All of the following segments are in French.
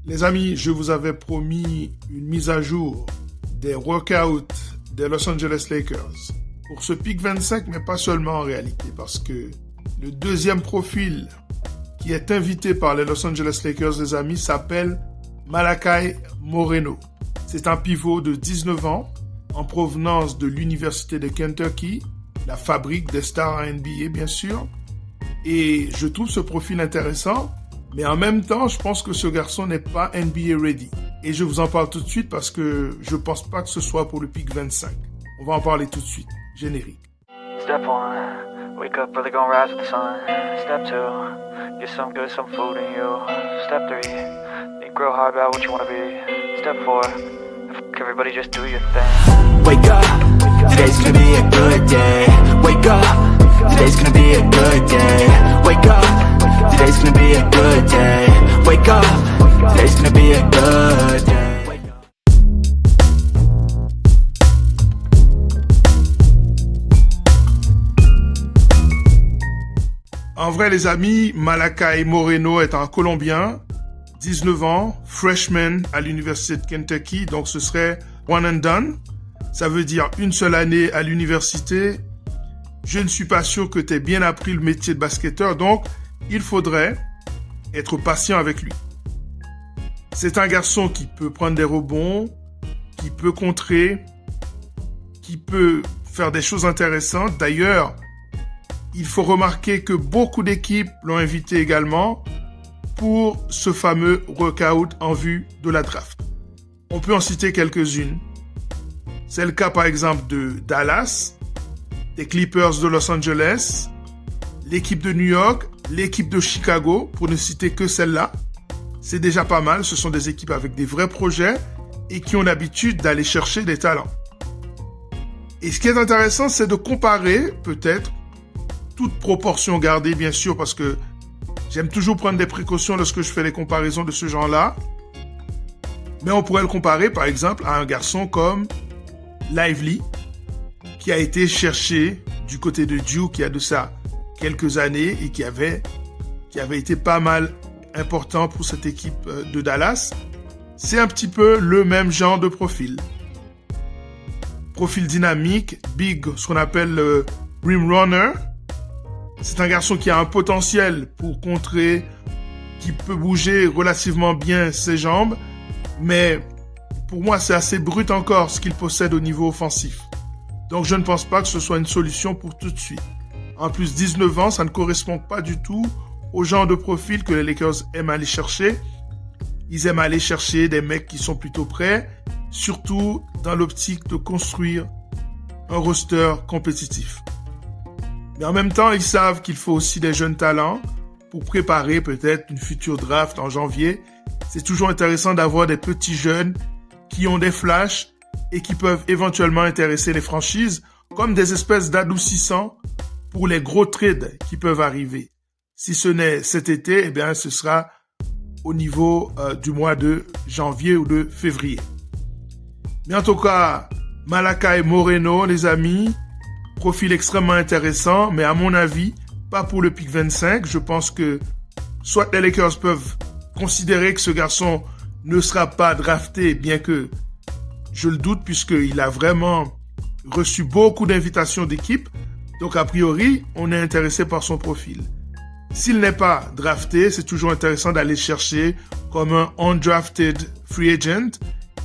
Les amis, je vous avais promis une mise à jour des workouts des Los Angeles Lakers pour ce pick 25, mais pas seulement en réalité, parce que le deuxième profil qui est invité par les Los Angeles Lakers, les amis, s'appelle Malachi Moreno. C'est un pivot de 19 ans en provenance de l'Université de Kentucky, la fabrique des stars en NBA, bien sûr. Et je trouve ce profil intéressant, mais en même temps, je pense que ce garçon n'est pas NBA ready. Et je vous en parle tout de suite parce que je pense pas que ce soit pour le pick 25. On va en parler tout de suite. Générique. Step 1, wake up early, gonna rise with the sun. Step 2, get some good, some food in you. Step 3, think real hard about what you wanna be. Step 4, everybody just do your thing. Wake up, today's gonna be a good day. Wake up, today's gonna be a good day. Wake up, today's gonna be a good day. Wake up, today's gonna be a good day. En vrai, les amis, Malachi Moreno est un Colombien, 19 ans, freshman à l'Université de Kentucky, donc ce serait one and done. Ça veut dire une seule année à l'université. Je ne suis pas sûr que tu aies bien appris le métier de basketteur, donc il faudrait être patient avec lui. C'est un garçon qui peut prendre des rebonds, qui peut contrer, qui peut faire des choses intéressantes. D'ailleurs, il faut remarquer que beaucoup d'équipes l'ont invité également pour ce fameux workout en vue de la draft. On peut en citer quelques-unes. C'est le cas par exemple de Dallas, des Clippers de Los Angeles, l'équipe de New York, l'équipe de Chicago, pour ne citer que celle-là. C'est déjà pas mal, ce sont des équipes avec des vrais projets et qui ont l'habitude d'aller chercher des talents. Et ce qui est intéressant, c'est de comparer peut-être, toute proportion gardée bien sûr, parce que j'aime toujours prendre des précautions lorsque je fais les comparaisons de ce genre-là. Mais on pourrait le comparer par exemple à un garçon comme Lively, qui a été cherché du côté de Duke il y a de ça quelques années et qui avait été pas mal important pour cette équipe de Dallas. C'est un petit peu le même genre de profil. Profil dynamique, big, ce qu'on appelle le rim runner. C'est un garçon qui a un potentiel pour contrer, qui peut bouger relativement bien ses jambes, mais pour moi, c'est assez brut encore ce qu'il possède au niveau offensif. Donc, je ne pense pas que ce soit une solution pour tout de suite. En plus, 19 ans, ça ne correspond pas du tout au genre de profil que les Lakers aiment aller chercher. Ils aiment aller chercher des mecs qui sont plutôt prêts, surtout dans l'optique de construire un roster compétitif. Mais en même temps, ils savent qu'il faut aussi des jeunes talents pour préparer peut-être une future draft en janvier. C'est toujours intéressant d'avoir des petits jeunes qui ont des flashs et qui peuvent éventuellement intéresser les franchises comme des espèces d'adoucissants pour les gros trades qui peuvent arriver. Si ce n'est cet été, eh bien, ce sera au niveau du mois de janvier ou de février. Mais en tout cas, Malachi Moreno, les amis, profil extrêmement intéressant, mais à mon avis, pas pour le pick 25. Je pense que soit les Lakers peuvent considérer que ce garçon ne sera pas drafté, bien que je le doute puisqu'il a vraiment reçu beaucoup d'invitations d'équipes. Donc a priori, on est intéressé par son profil. S'il n'est pas drafté, c'est toujours intéressant d'aller chercher comme un undrafted free agent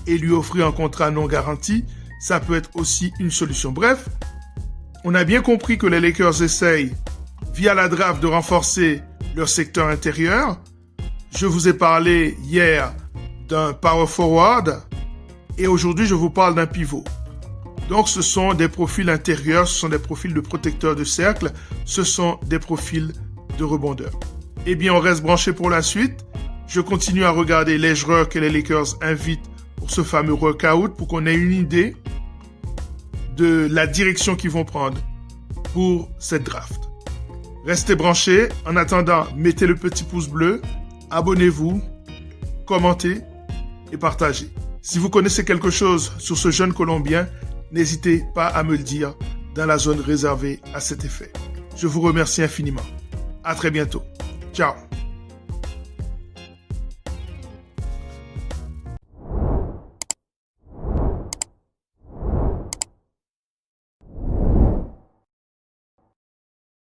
et lui offrir un contrat non garanti. Ça peut être aussi une solution. Bref, on a bien compris que les Lakers essayent, via la draft, de renforcer leur secteur intérieur. Je vous ai parlé hier d'un power forward et aujourd'hui, je vous parle d'un pivot. Donc, ce sont des profils intérieurs, ce sont des profils de protecteurs de cercle, ce sont des profils de rebondeurs. Eh bien, on reste branché pour la suite. Je continue à regarder les joueurs que les Lakers invitent pour ce fameux workout pour qu'on ait une idée de la direction qu'ils vont prendre pour cette draft. Restez branchés. En attendant, mettez le petit pouce bleu, abonnez-vous, commentez et partagez. Si vous connaissez quelque chose sur ce jeune Colombien, n'hésitez pas à me le dire dans la zone réservée à cet effet. Je vous remercie infiniment. À très bientôt. Ciao.